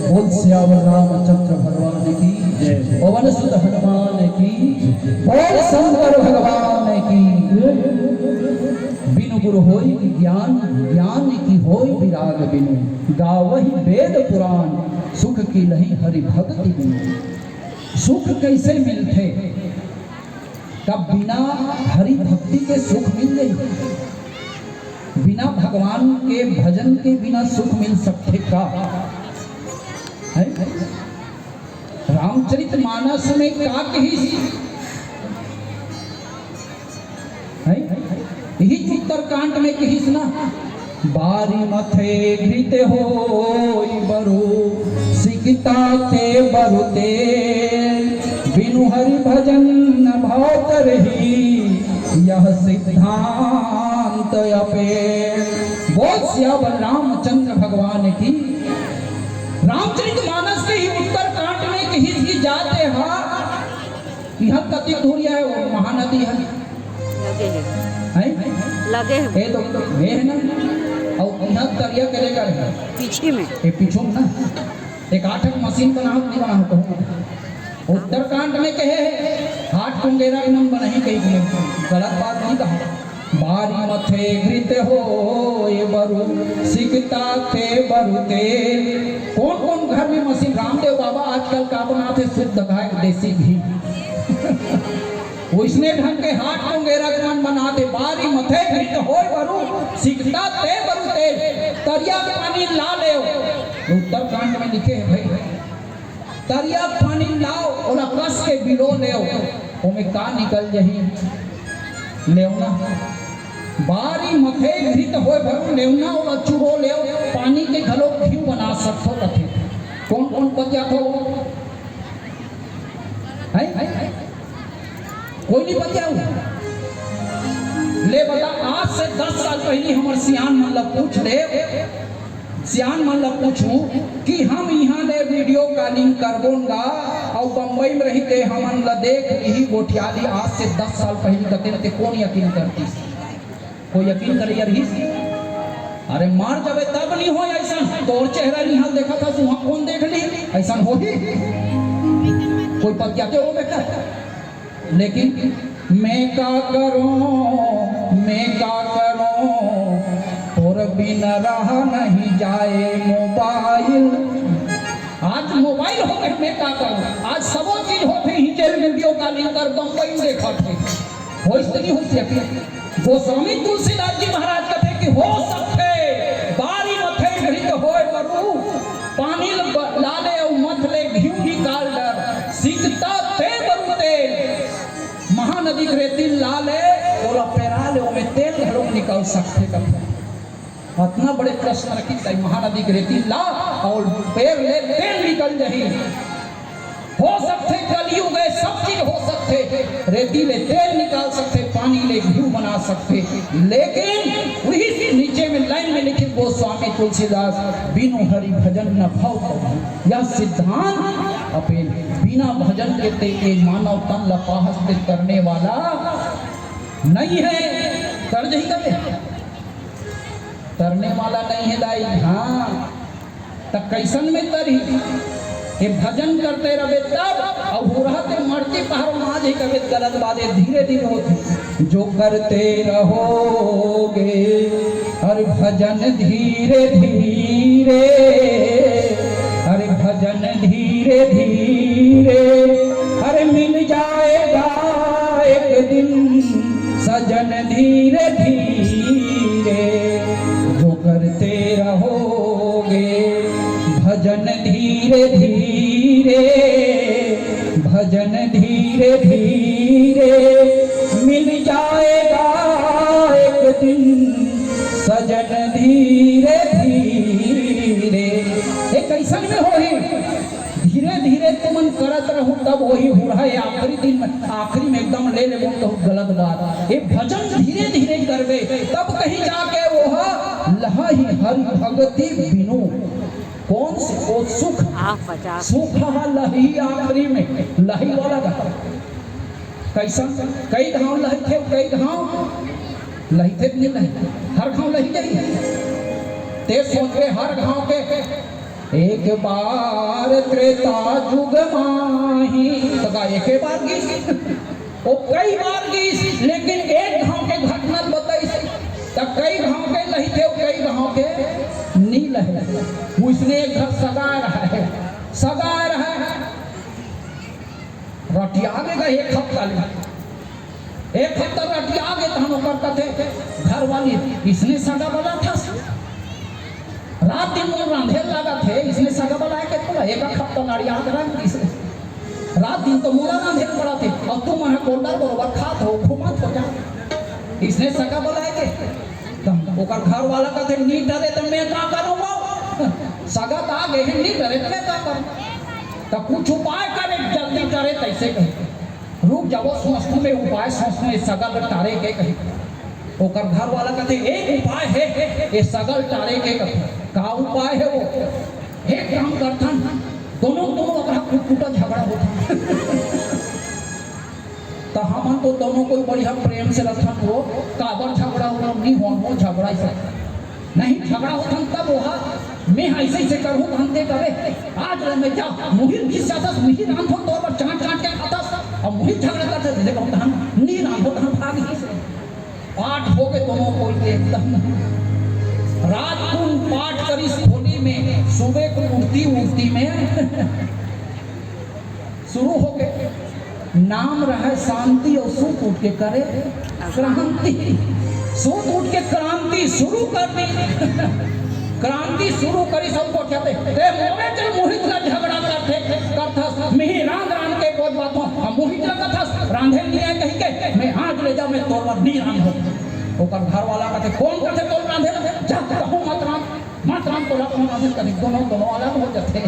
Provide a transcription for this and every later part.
बोल सियावर रामचंद्र भगवान की जय, पवन सुत हनुमान की, बोल शंकर भगवान की। बिनु गुरु होई ज्ञान, ज्ञान की होई विराग बिनु, गावहि वेद पुराण, सुख की नहीं हरि भक्ति बिनु। सुख कैसे मिलते? तब बिना हरि भक्ति के सुख मिल गई। बिना भगवान के भजन के बिना सुख मिल सकते का है? रामचरितमानस में का कही है? यही उत्तरकांड में कही ना, बारी मथे घृत होई बरु, सिकता ते बरुते, बिनु हरि भजन भाव करही, यह सिद्धांत अपे। बोल सियावर रामचंद्र भगवान की। रामचरितमानस के ही उत्तरकांड में कहीं जाते हैं, यह कति दूरिया है, वो महानदी है, लगे हैं ये तो वे है ना, और यह तरिया करेगा पीछे में, ये पीछे में ना एक आठक मशीन बना नहीं बना कहूँ। उत्तरकांड में कहे हाथ कुंडेरा नम बना ही कही, गलत बात नहीं कहा। बारी मथे घृत होए बरु, सिकता थे बरुते। कौन कौन घर में मशीन? रामदेव बाबा आजकल का बनाते शुद्ध गाय देसी घी। उसने ढंग के हाथ कुंडेरा मन बनाते। बारी मथे घृत होए बरु, सिकता थे बरुते, तरिया पानी ला ले। उत्तरकांड में लिखे है भाई, तरिया पानी लाओ और कस के बिलो ले, ओमे का निकल जही लेवना। बारी मथे घृत होए भरू, लेवना और चूहो ले, पानी के घलो घी बना सकते रखे। कौन कौन बचा हो है? कोई नहीं बचा ले बता। आज से 10 साल पहले हमारे सियान मन ला पूछ ले, सियान मन ला पूछूं कि हम यहाँ ले वीडियो कॉलिंग करबोंगा और बम्बई में रहते हमन ला देख ली गोठियाली। आज से 10 साल पहले कहते कौन यकीन करती? कोई यकीन करे यार? अरे मार जावे तब नहीं हो ऐसा। तोर चेहरा निहाल देखा था तू, कौन देख ली ऐसा हो ही? कोई पत्या के हो बेटा। लेकिन मैं का करूं, मैं का करूं, और बिना रहा नहीं जाए मोबाइल। आज मोबाइल हो गए, मैं का करूं। आज सबो चीज होते ही चल वीडियो कॉलिंग कर बम्बई में देखा थे। हो नहीं हो यकीन? गोस्वामी तुलसीदास जी महाराज कहते कि हो सकते बारी मथे घृत होए बरु, पानी लाले और मथले घी निकाल डर, सीखता ते बरुते। महानदी के रेती लाले और पेरा ले, में तेल घरों निकल सकते कभी? इतना बड़े प्रश्न रखी तय महानदी के रेती ला और पैर ले तेल निकल जाही। हो सकते कलयुग है, सब चीज हो सकते, रेती ले तेल निकाल सकते, पानी ले घी बना सकते, लेकिन वही नीचे में लाइन में लिखे गोस्वामी तुलसीदास, बिनु हरि भजन न भाव कबू। यह सिद्धांत अपेल बिना भजन के ते मानव तन लपाहस्त करने वाला नहीं है। तर्ज ही करे तरने वाला नहीं है दाई। हाँ तब कैसन में तरी ये भजन करते रहे तब और हो रहा थे मरती पहाड़ माँ जी कभी गलत बातें धीरे धीरे होती। जो करते रहोगे हर भजन धीरे धीरे, हर भजन धीरे धीरे, हर मिल जाएगा एक दिन सजन धीरे धीरे। जो करते रहोगे भजन धीरे धीरे, भजन धीरे धीरे, मिल जाएगा एक दिन सजन धीरे धीरे। एक कैसन में हो ही धीरे धीरे तुमन करत रहूं तब वही हो रहा है। आखिरी दिन में आखिरी में एकदम ले ले तो गलत बात। ये भजन धीरे धीरे करवे तब कहीं जाके वो लही हरि भगति बिनु कौन से वो सुख सुख लही आखिरी में लही वाला कैसा कई घाव लही थे, कई घाव लही थे नहीं लही हर घाव लही गई। ते सोचे हर घाव के एक बार त्रेता जुग माही तो एक बार गीस वो कई बार गीस, लेकिन एक घाव के घटना बताई तब कई घाव के लही थे कई घाव के नहीं लहे। उसने एक घर सगा रहा है, सगा रहा है रटिया आगे एक हफ्ता ले, एक हफ्ता रटिया आगे तो हम करता थे घर वाली इसने सगा बोला था। रात दिन वो रांधे लगा थे, इसने सगा बनाया के तो एक हफ्ता नारिया रात दिन तो मोरा रांधे पड़ा थे और तुम वहां कोल्डर बरोबर खात हो घुमात हो जा। इसने सगा बनाया के ओकर घर वाला कहते नी डरे तो मैं का करूंगा, सगा तो आ गए नी डरे तो मैं का करूं, तो कुछ उपाय करे जल्दी करे कैसे कहे रुक जाओ सोचने में उपाय सोचने सगा टारे के कहे। ओकर घर वाला कहते एक उपाय है ये सगल टारे के का उपाय है वो एक काम करथन दोनों दोनों अपना कुटा झगड़ा होता तो हम तो दोनों कोई बढ़िया प्रेम से रखन वो काबर झगड़ा हो नहीं हो वो झगड़ा ही नहीं झगड़ा होता तब वहाँ मैं ऐसे ऐसे करूँ धंधे करे आज मैं जा मुहिर घिस जाता मुहिर राम हो तो पर चाट चाट के खाता और मुहिर झगड़ा करते देखो हम नी राम हो हम भाग ही से पाठ हो गए दोनों कोई एकदम रात को पाठ करी होली में सुबह को उड़ती उड़ती में शुरू हो गए नाम रहे शांति और सूत उठ के करे क्रांति, सूत उठ के क्रांति शुरू कर दी। क्रांति शुरू करी सबको कहते ते मोरे चल मोहित का झगड़ा करता मिही रांध रांध के बोल बातों हम मोहित का था रांधे लिया कहीं के मैं आज ले जा मैं तोड़ नहीं रांध हो ओकर घर वाला कहते कौन कहते तोड़ रांधे जा कहूं मत राम तो लग रांधे कहीं दोनों दोनों अलग हो जाते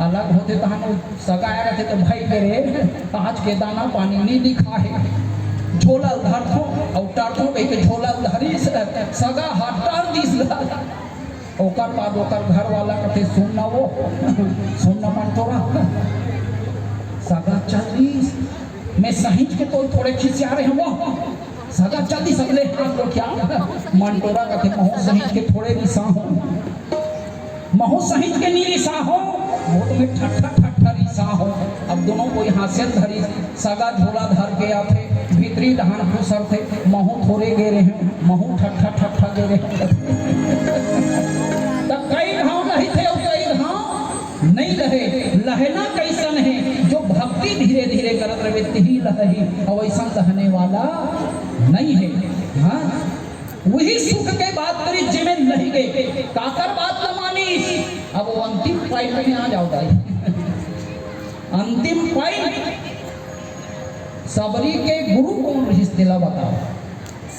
अलग होते तो हम सगाए रहते तो भाई करे आज के दाना पानी नहीं दिखा है झोला उधर थो और टाटो के झोला उधरी सगा हटार दिस ओकर बाद ओकर घर वाला कहते सुनना वो सुनना मन तोरा सगा 40 मैं सही के तो थोड़े खिसिया रहे हैं वो सगा 40 अगले हाथ को क्या मन तोरा कहते महू सही के थोड़े निशा हो महू सही के नी निशा हो वो तो मैं ठट्ठा ठट्ठा रिसा हो। अब दोनों को यहाँ से धरी सगा झोला धर के आते भीतरी डहान खुसर थे महू थोड़े गे रहे महू ठट्ठा ठट्ठा गे रहे तब कई घाव नहीं थे और कई घाव नहीं रहे। लहना कैसन है जो भक्ति धीरे धीरे करत रहे ही लही और ऐसा लहने वाला नहीं है। हाँ वही सुख के बात करी जिमें नहीं गए काकर बात न मानी। अब वो अंतिम पॉइंट में आ जाओ भाई अंतिम पॉइंट सबरी के गुरु कौन रही दिला बताओ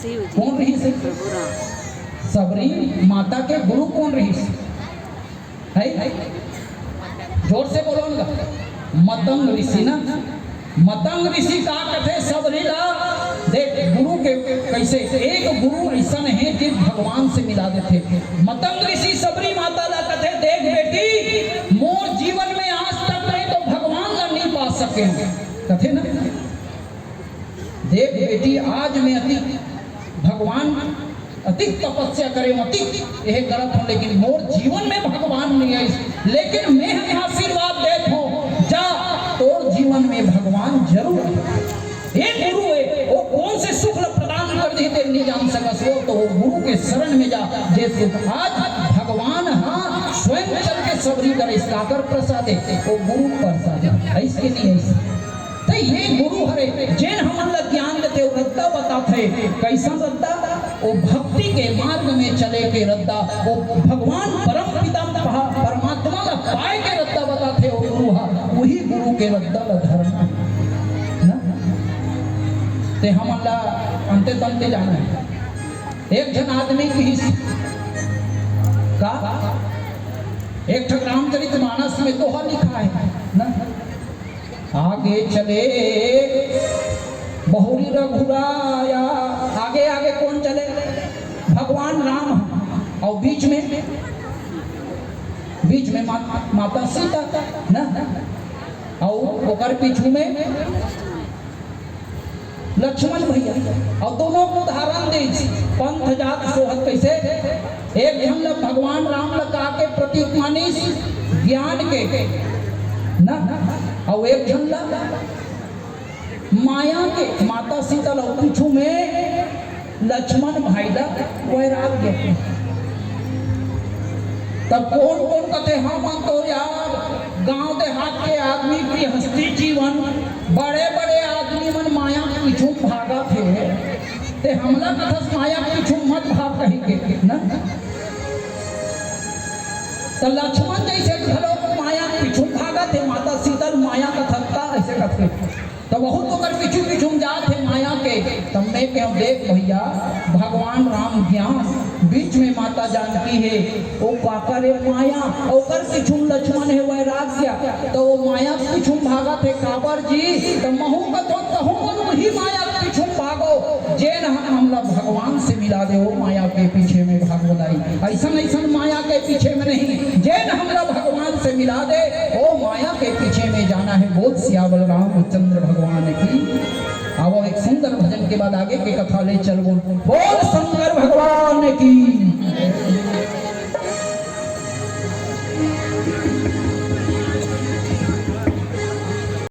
शिव जी कौन रही से? प्रभु राम सबरी माता के गुरु कौन रही से? है जोर से बोलो ना। मतंग ऋषि ना। मतंग ऋषि का कथे सबरी ला देख गुरु के कैसे एक गुरु ऐसा है कि भगवान से मिला देते। मतंग ऋषि सबरी माता ला कथे देख बेटी मोर जीवन में आज तक नहीं तो भगवान ला नहीं पा सके कथे ना। देख बेटी आज मैं अति भगवान अधिक तपस्या करे अधिक यह गलत हो लेकिन मोर जीवन में भगवान नहीं है लेकिन मैं आशीर्वाद देता हूँ जा तोर जीवन में भगवान जरूर है। एक गुरु है वो कौन से सुख प्रदान कर दी तेरे नहीं जान सकस वो तो वो गुरु के शरण में जा जे सुख आज भगवान हाँ स्वयं चल के सबरी करे सागर प्रसाद वो गुरु प्रसाद इसके नहीं ऐसे तो ये गुरु हरे जैन हमन ज्ञान देते वो रद्दा बताते कैसा रद्दा वो भक्ति के मार्ग में चले के रद्दा वो भगवान परम पिता परमात्मा का पाए के रद्दा बताते वो गुरु वही गुरु के रद्दा धर्म ना ते हमला अंते तंते जाना है। एक जन आदमी की का एक रामचरितमानस में दोहा लिखा है ना आगे चले बहुरी रघुराया आगे आगे कौन चले भगवान राम और बीच में माता सीता ना और ओकर पीछू में लक्ष्मण भैया और दोनों को उदाहरण दे पंथ जात सोहत कैसे एक हम लोग भगवान राम लगा के प्रतीक मानी ज्ञान के ना और एक जन माया के माता सीता लोग पीछू में लक्ष्मण भाई ला वैराग्य तब कौन कौन कहते हाँ मन तो यार गांव देहात के आदमी की हस्ती जीवन बड़े बड़े आदमी मन माया के पीछू भागा थे ते हमला कथस माया के पीछू मत भाग कहीं के ना तो लक्ष्मण जैसे घरों माया के पीछू भागा थे माता सीता माया का थकता ऐसे कहते तो बहुत होकर पीछू पीछू जाते माया के तब मैं क्यों देख भैया भगवान राम ज्ञान बीच में माता जानकी है वो काकर है माया ओकर पीछू लक्ष्मण है वैराग्य तो वो माया पीछू भागा थे काबर जी तो महू कथो तहु वही माया पीछू भागो जेन हमला भगवान से मिला दे वो माया के पीछे में भाग बताई ऐसा ऐसा माया के पीछे में नहीं जेन हमला भगवान से मिला दे वो माया के पीछे में जाना है बोल सियावल रामचंद्र भगवान की। अब एक सुंदर भजन के बाद आगे के कथा ले चल बोल शंकर